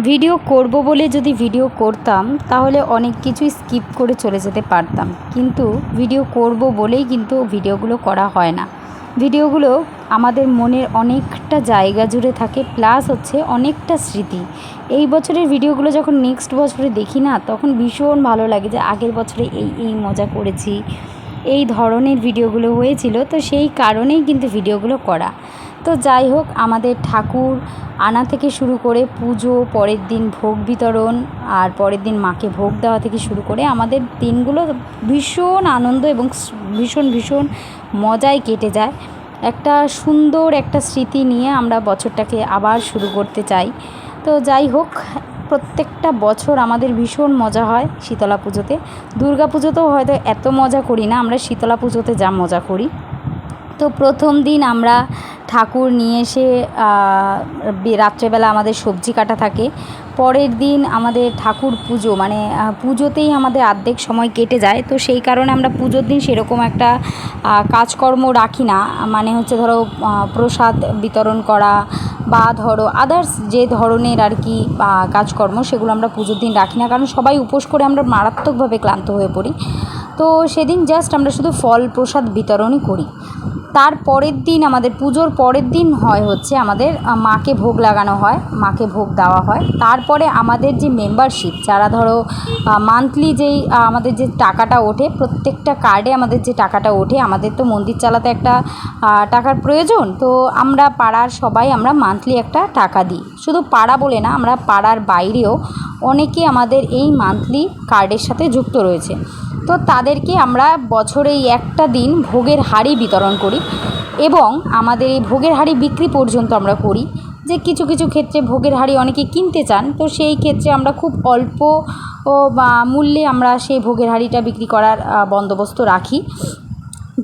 Video করব বলে যদি ভিডিও করতাম তাহলে অনেক কিছুই স্কিপ করে চলে যেতে পারতাম, কিন্তু ভিডিও করব বলেই কিন্তু ভিডিওগুলো করা হয় না। ভিডিওগুলো আমাদের মনের অনেকটা জায়গা জুড়ে থাকে, প্লাস হচ্ছে অনেকটা স্মৃতি। এই বছরের ভিডিওগুলো যখন নেক্সট বছরে দেখি না, তখন ভীষণ ভালো লাগে যে আগের বছরে এই মজা করেছি, এই ধরনের ভিডিওগুলো হয়েছিল। তো সেই কারণেই কিন্তু ভিডিওগুলো করা। তো যাই হোক, আমাদের ঠাকুর আনা থেকে শুরু করে পুজো, পরের দিন ভোগ বিতরণ, আর পরের দিন মাকে ভোগ দেওয়া থেকে শুরু করে আমাদের দিনগুলো ভীষণ আনন্দ এবং ভীষণ ভীষণ মজায় কেটে যায়। একটা সুন্দর একটা স্মৃতি নিয়ে আমরা বছরটাকে আবার শুরু করতে চাই। তো যাই হোক, প্রত্যেকটা বছর আমাদের ভীষণ মজা হয় শীতলা পুজোতে। দুর্গা পুজোতেও হয়তো এত মজা করি না, আমরা শীতলা পুজোতে যা মজা করি। তো প্রথম দিন আমরা ঠাকুর নিয়ে এসে রাত্রেবেলা আমাদের সবজি কাটা থাকে। পরের দিন আমাদের ঠাকুর পুজো, মানে পুজোতেই আমাদের অর্ধেক সময় কেটে যায়। তো সেই কারণে আমরা পুজোর দিন সেরকম একটা কাজকর্ম রাখি না। মানে হচ্ছে ধরো প্রসাদ বিতরণ করা বা ধরো আদার্স যে ধরনের আর কি কাজকর্ম, সেগুলো আমরা পুজোর দিন রাখি না, কারণ সবাই উপোস করে আমরা মারাত্মকভাবে ক্লান্ত হয়ে পড়ি। তো সেদিন জাস্ট আমরা শুধু ফল প্রসাদ বিতরণই করি। তার পরের দিন, আমাদের পুজোর পরের দিন হচ্ছে আমাদের মাকে ভোগ লাগানো হয়, মাকে ভোগ দেওয়া হয়। তারপরে আমাদের যে মেম্বারশিপ, যারা ধরো মান্থলি যেই আমাদের যে টাকাটা ওঠে, প্রত্যেকটা কার্ডে আমাদের যে টাকাটা ওঠে, আমাদের তো মন্দির চালাতে একটা টাকার প্রয়োজন। তো আমরা পাড়ার সবাই আমরা মান্থলি একটা টাকা দিই। শুধু পাড়া বলে না, আমরা পাড়ার বাইরেও অনেকে আমাদের এই মান্থলি কার্ডের সাথে যুক্ত রয়েছে। তো তাদেরকে আমরা বছরে এই একটা দিন ভোগের হাঁড়ি বিতরণ করি, এবং আমাদের এই ভোগের হাঁড়ি বিক্রি পর্যন্ত আমরা করি। যে কিছু কিছু ক্ষেত্রে ভোগের হাঁড়ি অনেকে কিনতে চান, তো সেই ক্ষেত্রে আমরা খুব অল্প মূল্যে আমরা সেই ভোগের হাঁড়িটা বিক্রি করার বন্দোবস্ত রাখি।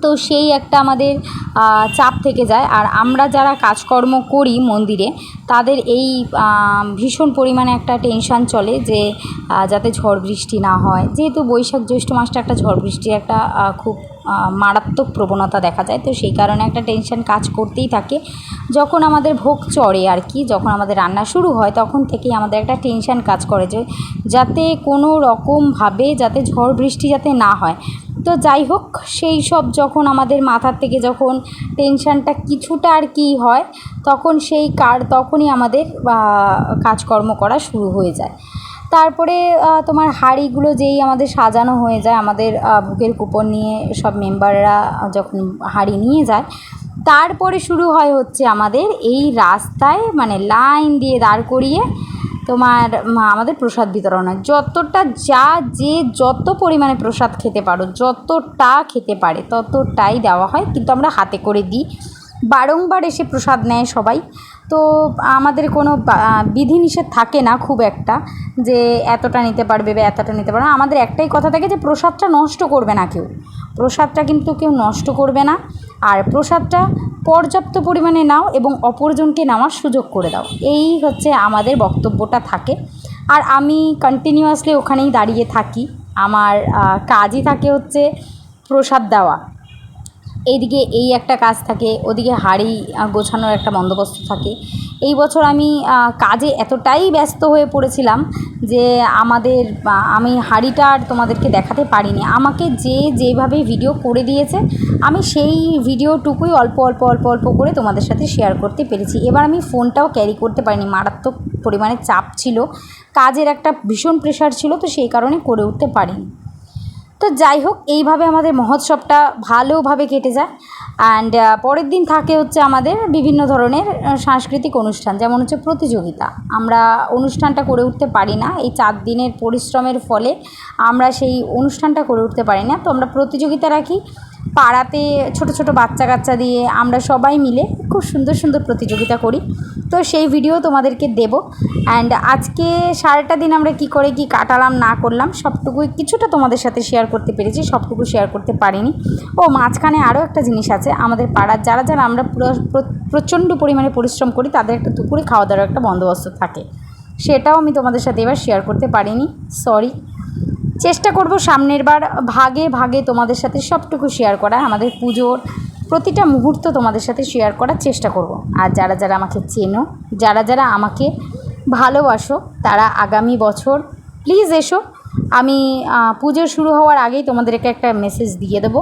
তো সেই একটা আমাদের চাপ থেকে যায়। আর আমরা যারা কাজকর্ম করি মন্দিরে, তাদের এই ভীষণ পরিমাণে একটা টেনশান চলে যে যাতে ঝড় বৃষ্টি না হয়, যেহেতু বৈশাখ জ্যৈষ্ঠ মাসটা একটা ঝড় বৃষ্টির একটা খুব মারাত্মক প্রবণতা দেখা যায়। তো সেই কারণে একটা টেনশান কাজ করতেই থাকে। যখন আমাদের ভোগ চড়ে আর কি, যখন আমাদের রান্না শুরু হয়, তখন থেকেই আমাদের একটা টেনশান কাজ করে যে যাতে কোনো রকমভাবে যাতে ঝড় বৃষ্টি যাতে না হয়। তো যাই হোক, সেই সব যখন আমাদের মাথার থেকে যখন টেনশানটা কিছুটা আর কি হয়, তখন তখনই আমাদের কাজকর্ম করা শুরু হয়ে যায়। তারপরে তোমার হাঁড়িগুলো যেই আমাদের সাজানো হয়ে যায়, আমাদের ভোগের কুপন নিয়ে সব মেম্বাররা যখন হাঁড়ি নিয়ে যায়, তারপরে শুরু হচ্ছে আমাদের এই রাস্তায়, মানে লাইন দিয়ে দাঁড় করিয়ে তোমার আমাদের প্রসাদ বিতরণ হয়। যে যত পরিমাণে প্রসাদ খেতে পারো, যতটা খেতে পারে ততটাই দেওয়া হয়, কিন্তু আমরা হাতে করে দিই। বারংবার এসে প্রসাদ নেয় সবাই। তো আমাদের কোনো বিধিনিষেধ থাকে না খুব একটা, যে এতটা নিতে পারবে বা এতটা নিতে পারবে না। আমাদের একটাই কথা থাকে যে প্রসাদটা নষ্ট করবে না কেউ, প্রসাদটা কিন্তু কেউ নষ্ট করবে না। আর প্রসাদটা পর্যাপ্ত পরিমাণে নাও এবং অপরজনকে নেওয়ার সুযোগ করে দাও, এই হচ্ছে আমাদের বক্তব্যটা থাকে। আর আমি কন্টিনিউয়াসলি ওখানেই দাঁড়িয়ে থাকি। আমার কাজই থাকে হচ্ছে প্রসাদ দেওয়া। এইদিকে এই একটা কাজ থাকে, ওদিকে হাঁড়ি গোছানোর একটা বন্দোবস্ত থাকে। এই বছর আমি কাজে এতটাই ব্যস্ত হয়ে পড়েছিলাম যে আমি হাঁড়িটা আর তোমাদেরকে দেখাতে পারিনি। আমাকে যেভাবে ভিডিও করে দিয়েছে, আমি সেই ভিডিওটুকুই অল্প অল্প অল্প অল্প করে তোমাদের সাথে শেয়ার করতে পেরেছি। এবার আমি ফোনটাও ক্যারি করতে পারিনি, মারাত্মক পরিমাণে চাপ ছিল, কাজের একটা ভীষণ প্রেশার ছিল, তো সেই কারণে করে উঠতে পারিনি। তো যাই হোক, এইভাবে আমাদের মহোৎসবটা ভালোভাবে কেটে যায়। অ্যান্ড পরের দিন থাকে হচ্ছে আমাদের বিভিন্ন ধরনের সাংস্কৃতিক অনুষ্ঠান, যেমন হচ্ছে প্রতিযোগিতা। আমরা অনুষ্ঠানটা করে উঠতে পারি না, এই 4 দিনের পরিশ্রমের ফলে আমরা সেই অনুষ্ঠানটা করে উঠতে পারি না। তো আমরা প্রতিযোগিতা রাখি পাড়াতে, ছোট ছোট বাচ্চা কাচ্চা দিয়ে আমরা সবাই মিলে খুব সুন্দর সুন্দর প্রতিযোগিতা করি। তো সেই ভিডিও তোমাদেরকে দেব। অ্যান্ড আজকে সারাটা দিন আমরা কি করে কি কাটালাম না করলাম, সবটুকুই কিছুটা তোমাদের সাথে শেয়ার করতে পেরেছি, সবটুকু শেয়ার করতে পারিনি। মাঝখানে আরও একটা জিনিস আছে, আমাদের পাড়ার যারা যারা আমরা প্রচণ্ড পরিমাণে পরিশ্রম করি, তাদের একটা দুপুরে খাওয়া দাওয়ার একটা বন্দোবস্ত থাকে, সেটাও আমি তোমাদের সাথে এবার শেয়ার করতে পারিনি, সরি। চেষ্টা করব সামনের বার ভাগে ভাগে তোমাদের সাথে সবটুকু শেয়ার করা, আমাদের পুজোর প্রতিটা মুহূর্ত তোমাদের সাথে শেয়ার করার চেষ্টা করব। আর যারা যারা আমাকে চেনো, যারা যারা আমাকে ভালোবাসো তারা আগামী বছর প্লিজ এসো। আমি পুজো শুরু হওয়ার আগেই তোমাদেরকে একটা মেসেজ দিয়ে দেবো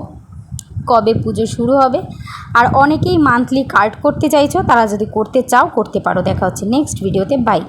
কবে পুজো শুরু হবে। আর অনেকেই মান্থলি কার্ড করতে চাইছো, তারা যদি করতে চাও করতে পারো। দেখা হচ্ছে নেক্সট ভিডিওতে, বাই।